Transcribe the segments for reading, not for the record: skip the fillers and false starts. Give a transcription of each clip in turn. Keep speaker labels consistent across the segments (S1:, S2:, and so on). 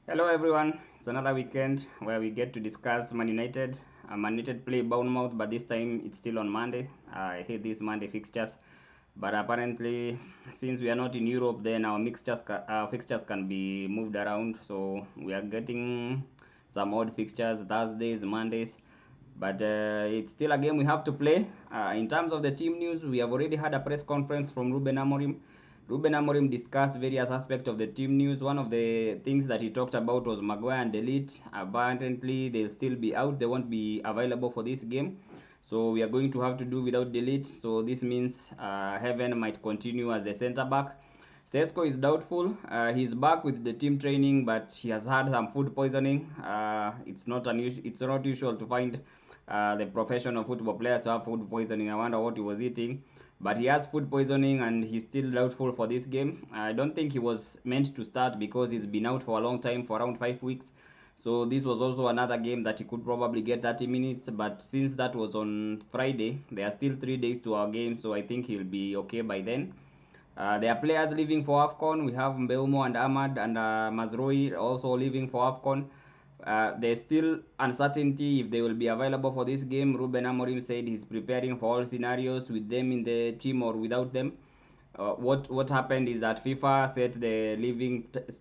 S1: Hello everyone, it's another weekend where we get to discuss Man United. Man United play Bournemouth, but this time it's still on Monday. I hate these Monday fixtures, but apparently, since we are not in Europe, then our fixtures can be moved around. So we are getting some odd fixtures, Thursdays, Mondays, but it's still a game we have to play. In terms of the team news, we have already had a press conference from Ruben Amorim. Ruben Amorim discussed various aspects of the team news. One of the things that he talked about was Maguire and Delete. Apparently, they'll still be out. They won't be available for this game. So we are going to have to do without Delete. So this means Heaven might continue as the centre back. Sesko is doubtful. He's back with the team training, but he has had some food poisoning. It's not usual to find the professional football players to have food poisoning. I wonder what he was eating. But he has food poisoning and he's still doubtful for this game. I don't think he was meant to start because he's been out for a long time, for around 5 weeks. So this was also another game that he could probably get 30 minutes. But since that was on Friday, there are still 3 days to our game. So I think he'll be okay by then. There are players leaving for AFCON. We have Mbeumo and Ahmad and Mazrui also leaving for AFCON. There's still uncertainty if they will be available for this game. Ruben Amorim said he's preparing for all scenarios with them in the team or without them. What happened is that FIFA set the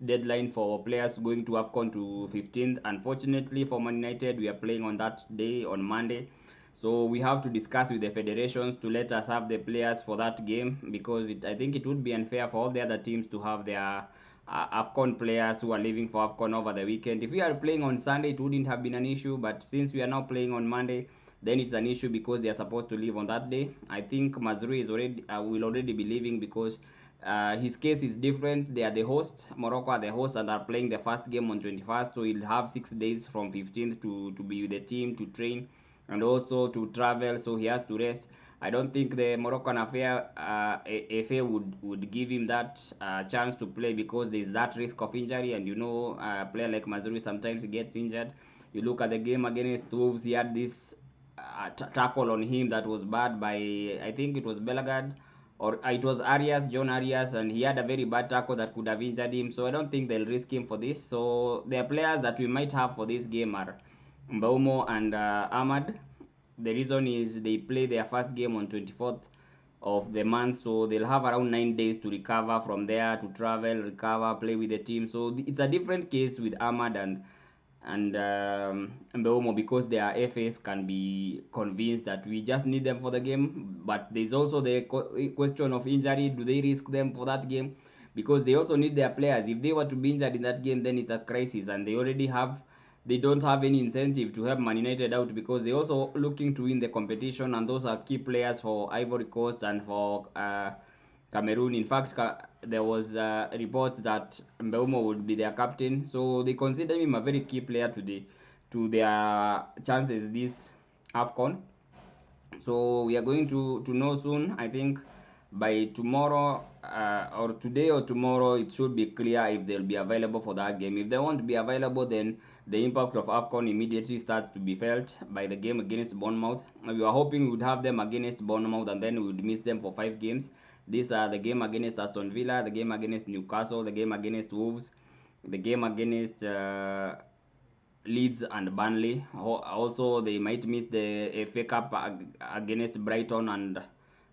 S1: deadline for players going to AFCON to 15th. Unfortunately for Man United, we are playing on that day on Monday. So we have to discuss with the federations to let us have the players for that game because I think it would be unfair for all the other teams to have their AFCON players who are leaving for AFCON over the weekend. If we are playing on Sunday, it wouldn't have been an issue, but since we are now playing on Monday, then it's an issue because they are supposed to leave on that day. I think Mazrui is already will already be leaving because his case is different. They are the host. Morocco are the host and are playing the first game on 21st, so he'll have 6 days from 15th to be with the team to train and also to travel, so he has to rest. I don't think the Moroccan FA would give him that chance to play because there is that risk of injury, and a player like Mazrui sometimes gets injured. You look at the game against Wolves, he had this tackle on him that was bad by, I think it was Belagard, or it was John Arias, and he had a very bad tackle that could have injured him. So I don't think they'll risk him for this. So the players that we might have for this game are Mbaumo and Ahmad. The reason is they play their first game on 24th of the month, so they'll have around 9 days to recover from there, to travel, recover, play with the team. So it's a different case with Ahmad and Mbeumo because their FAs can be convinced that we just need them for the game. But there's also the question of injury. Do they risk them for that game? Because they also need their players. If they were to be injured in that game, then it's a crisis, and they don't have any incentive to help Man United out because they're also looking to win the competition, and those are key players for Ivory Coast and for Cameroon. In fact, there was reports that Mbeumo would be their captain, so they consider him a very key player to their chances this AFCON. So we are going to know soon. I think by tomorrow or today or tomorrow, it should be clear if they'll be available for that game. If they won't be available, then the impact of AFCON immediately starts to be felt by the game against Bournemouth. We were hoping we would have them against Bournemouth and then we would miss them for 5 games. These are the game against Aston Villa, the game against Newcastle, the game against Wolves, the game against Leeds and Burnley. Also, they might miss the FA Cup against Brighton and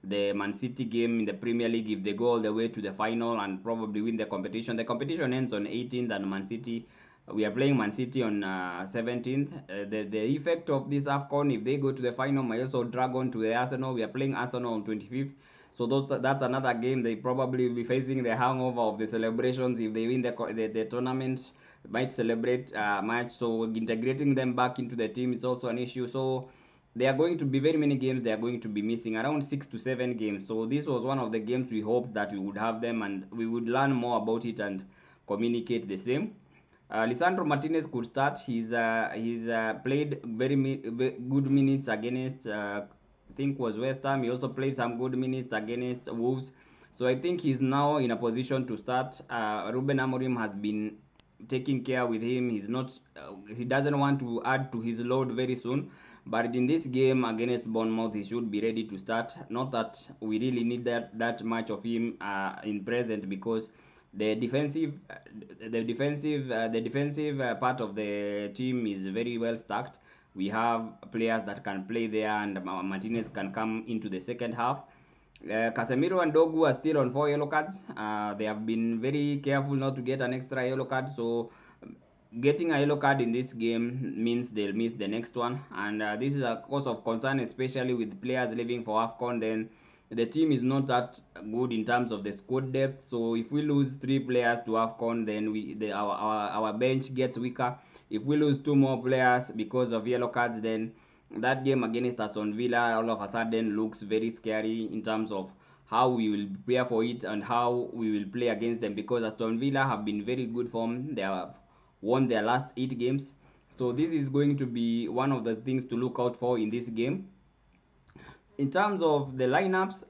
S1: the Man City game in the Premier League if they go all the way to the final and probably win the competition. The competition ends on 18th, and Man City, we are playing Man City on 17th. The effect of this AFCON, if they go to the final, might also drag on to the Arsenal. We are playing Arsenal on 25th. So that's another game. They probably will be facing the hangover of the celebrations if they win the tournament. Might celebrate match. So integrating them back into the team is also an issue. So there are going to be very many games they are going to be missing, around 6 to 7 games. So this was one of the games we hoped that we would have them and we would learn more about it and communicate the same. Lisandro Martinez could start. He's played good minutes against I think was West Ham. He also played some good minutes against Wolves. So I think he's now in a position to start. Ruben Amorim has been taking care with him. He doesn't want to add to his load very soon. But in this game against Bournemouth, he should be ready to start. Not that we really need that much of him in present because The defensive part of the team is very well stacked. We have players that can play there, and Martinez can come into the second half. Casemiro and Dogu are still on 4 yellow cards. They have been very careful not to get an extra yellow card, so getting a yellow card in this game means they'll miss the next one, and this is a cause of concern, especially with players leaving for AFCON. Then the team is not that good in terms of the squad depth. So if we lose 3 players to AFCON, then our bench gets weaker. If we lose 2 more players because of yellow cards, then that game against Aston Villa all of a sudden looks very scary in terms of how we will prepare for it and how we will play against them, because Aston Villa have been very good form. They have won their last 8 games. So this is going to be one of the things to look out for in this game. In terms of the lineups,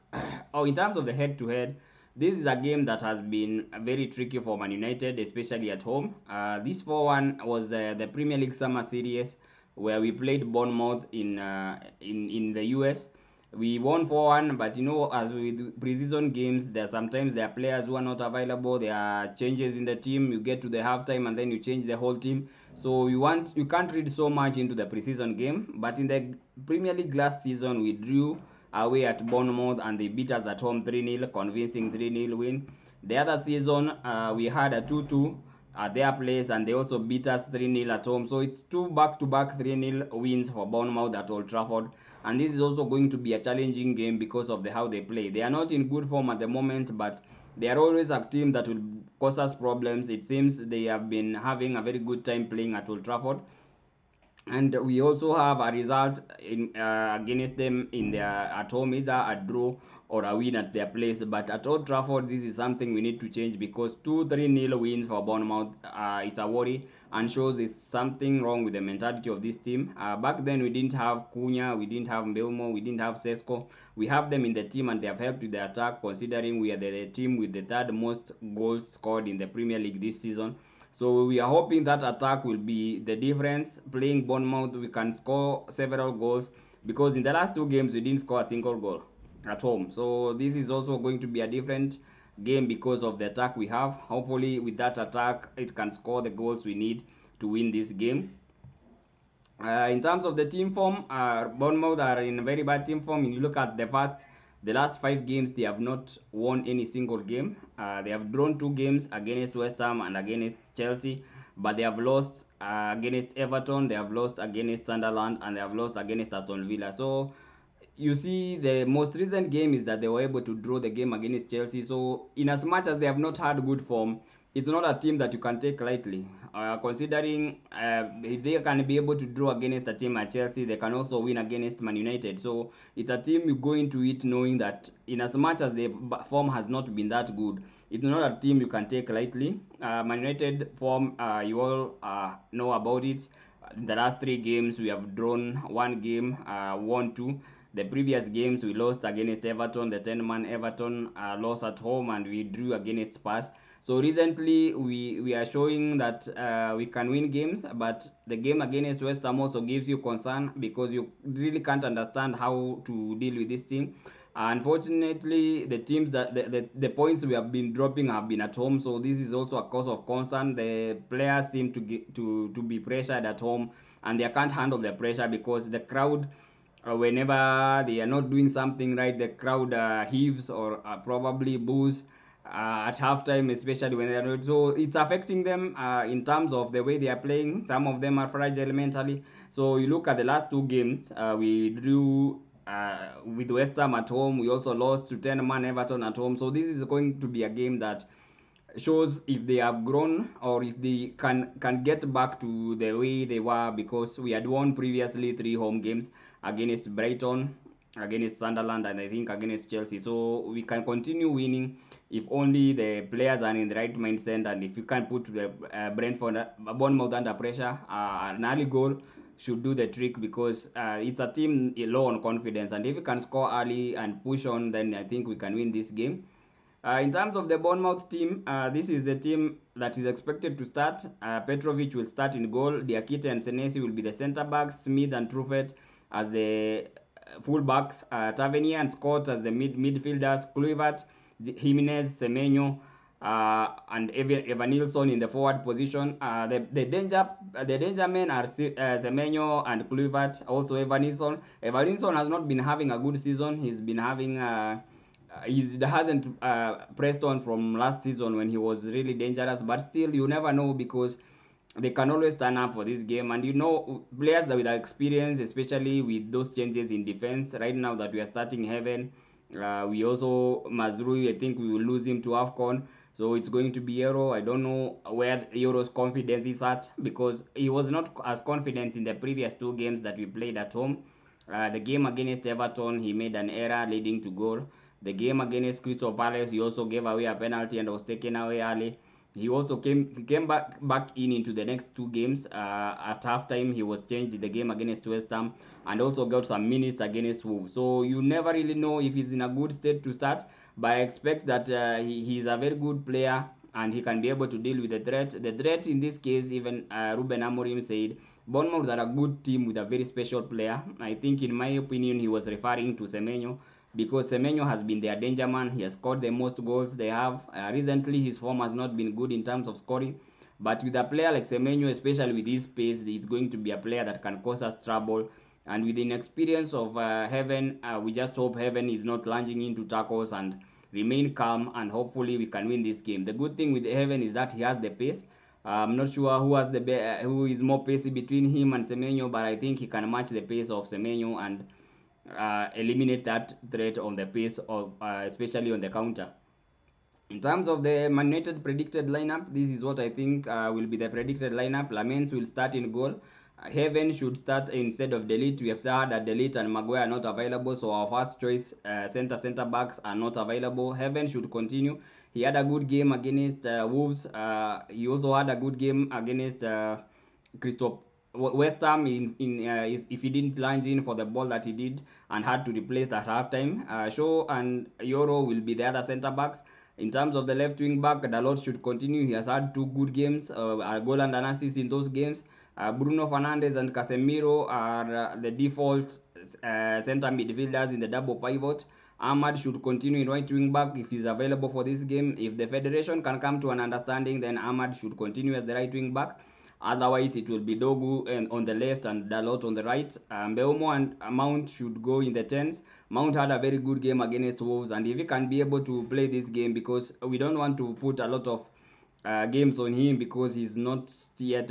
S1: or in terms of the head-to-head, this is a game that has been very tricky for Man United, especially at home. This 4-1 was the Premier League Summer Series, where we played Bournemouth in the US. We won 4-1, but as with preseason games, there are players who are not available. There are changes in the team. You get to the halftime and then you change the whole team. So you can't read so much into the preseason game. But in the Premier League last season, we drew away at Bournemouth and they beat us at home 3-0, convincing 3-0 win. The other season, we had a 2-2 at their place, and they also beat us 3-0 at home. So it's 2 back-to-back 3-0 wins for Bournemouth at Old Trafford. And this is also going to be a challenging game because of how they play. They are not in good form at the moment, but they are always a team that will cause us problems. It seems they have been having a very good time playing at Old Trafford, and we also have a result against them in their at home, either a draw or a win at their place. But at Old Trafford, this is something we need to change, because 2-3-0 wins for Bournemouth, it's a worry and shows there's something wrong with the mentality of this team. Back then we didn't have Cunha, we didn't have Mbeumo, we didn't have Sesko. We have them in the team and they have helped with the attack, considering we are the team with the third most goals scored in the Premier League this season. So we are hoping that attack will be the difference. Playing Bournemouth, we can score several goals, because in the last 2 games we didn't score a single goal at home. So this is also going to be a different game because of the attack we have. Hopefully with that attack it can score the goals we need to win this game. In terms of the team form, Bournemouth are in a very bad team form. If you look at the last 5 games, they have not won any single game. They have drawn 2 games against West Ham and against Chelsea, but they have lost against Everton, they have lost against Sunderland, and they have lost against Aston Villa. So you see, the most recent game is that they were able to draw the game against Chelsea. So in as much as they have not had good form, it's not a team that you can take lightly. Considering if they can be able to draw against a team like Chelsea, they can also win against Man United. So it's a team you go into it knowing that in as much as the form has not been that good, it's not a team you can take lightly. Man United form, you all know about it. In the last 3 games, we have drawn 1 game, won 2. The previous games, we lost against Everton, the 10-man Everton lost at home, and we drew against Spurs. So recently, we are showing that we can win games, but the game against West Ham also gives you concern, because you really can't understand how to deal with this team. Unfortunately, the teams that the points we have been dropping have been at home, so this is also a cause of concern. The players seem to be pressured at home, and they can't handle the pressure because the crowd, whenever they are not doing something right, the crowd heaves or probably boos at halftime, especially when they are not. So it's affecting them in terms of the way they are playing. Some of them are fragile mentally. So you look at the last 2 games, we drew with West Ham at home. We also lost to 10-man Everton at home. So this is going to be a game that shows if they have grown or if they can get back to the way they were, because we had won previously 3 home games against Brighton, against Sunderland, and I think against Chelsea. So we can continue winning if only the players are in the right mindset, and if you can put the Bournemouth under pressure, an early goal should do the trick, because it's a team low on confidence, and if you can score early and push on, then I think we can win this game. In terms of the Bournemouth team, this is the team that is expected to start. Petrovic will start in goal. Diakite and Senesi will be the centre backs. Smith and Truffet as the full backs. Tavernier and Scott as the midfielders. Kluivert, Jimenez, Semenyo, and Evan Nilsson in the forward position. The danger men are Semenyo and Kluivert. Also Evan Nilsson. Evan Nilsson has not been having a good season. He's been having he hasn't pressed on from last season when he was really dangerous. But still, you never know because they can always turn up for this game. And players that with experience, especially with those changes in defense, right now that we are starting Heaven, we also Mazrui, I think we will lose him to AFCON. So it's going to be Euro. I don't know where Euro's confidence is at because he was not as confident in the previous two games that we played at home. The game against Everton, he made an error leading to goal. The game against Crystal Palace, he also gave away a penalty and was taken away early. He came back into the next two games. At halftime, he was changed in the game against West Ham and also got some minutes against Wolves. So you never really know if he's in a good state to start, but I expect that he's a very good player and he can be able to deal with the threat. The threat in this case, even Ruben Amorim said, Bournemouth are a good team with a very special player. I think, in my opinion, he was referring to Semenyo because Semenyo has been their danger man. He has scored the most goals they have. Recently, his form has not been good in terms of scoring. But with a player like Semenyo, especially with his pace, he's going to be a player that can cause us trouble. And with the inexperience of Heaven, we just hope Heaven is not lunging into tackles and remain calm. And hopefully, we can win this game. The good thing with Heaven is that he has the pace. I'm not sure who is more pacey between him and Semenyo, but I think he can match the pace of Semenyo and eliminate that threat on the pace of especially on the counter. In terms of the Man United predicted lineup, this is what I think will be the predicted lineup. Lamens will start in goal. Heaven should start instead of Delete. We have heard that Delete and Maguire are not available, so our first choice center backs are not available. Heaven should continue. He had a good game against Wolves. He also had a good game against Crystal West Ham if he didn't lunge in for the ball that he did and had to replace at halftime. Shaw and Euro will be the other centre backs. In terms of the left wing back, Dalot should continue. He has had two good games, a goal and an assist in those games. Bruno Fernandes and Casemiro are the default centre midfielders in the double pivot. Ahmad should continue in right wing back if he's available for this game. If the federation can come to an understanding, then Ahmad should continue as the right wing back. Otherwise, it will be Dogu on the left and Dalot on the right. Mbeumo and Mount should go in the tens. Mount had a very good game against Wolves, and if he can be able to play this game, because we don't want to put a lot of games on him because he's not yet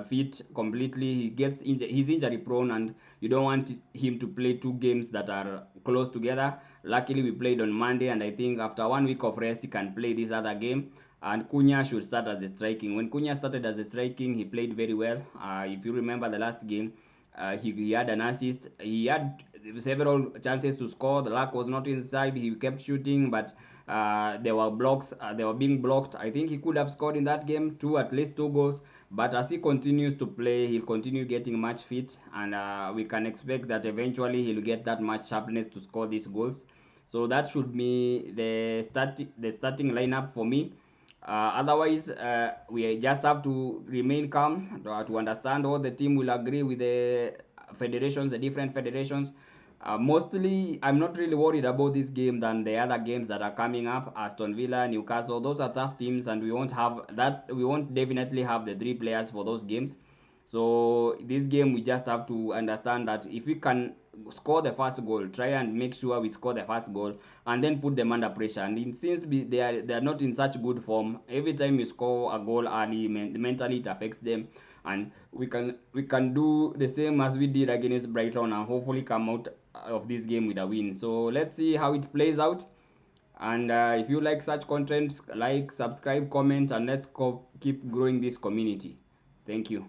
S1: fit completely. He's injury prone, and you don't want him to play two games that are close together. Luckily, we played on Monday, and I think after 1 week of rest, he can play this other game. And Cunha should start as the striking. When Cunha started as the striking, he played very well. If you remember the last game, he had an assist. He had several chances to score. The luck was not inside. He kept shooting, but there were blocks. They were being blocked. I think he could have scored in that game at least two goals. But as he continues to play, he'll continue getting match fit, and we can expect that eventually he'll get that much sharpness to score these goals. So that should be the starting lineup for me. Otherwise, we just have to remain calm to understand what the team will agree with the different federations. Mostly, I'm not really worried about this game than the other games that are coming up. Aston Villa, Newcastle, those are tough teams, and we won't have that. We won't definitely have the three players for those games. So this game, we just have to understand that if we can score the first goal, try and make sure we score the first goal, and then put them under pressure. And since they are not in such good form, every time you score a goal early, mentally it affects them. And we can do the same as we did against Brighton and hopefully come out of this game with a win. So let's see how it plays out. And if you like such content, like, subscribe, comment, and let's keep growing this community. Thank you.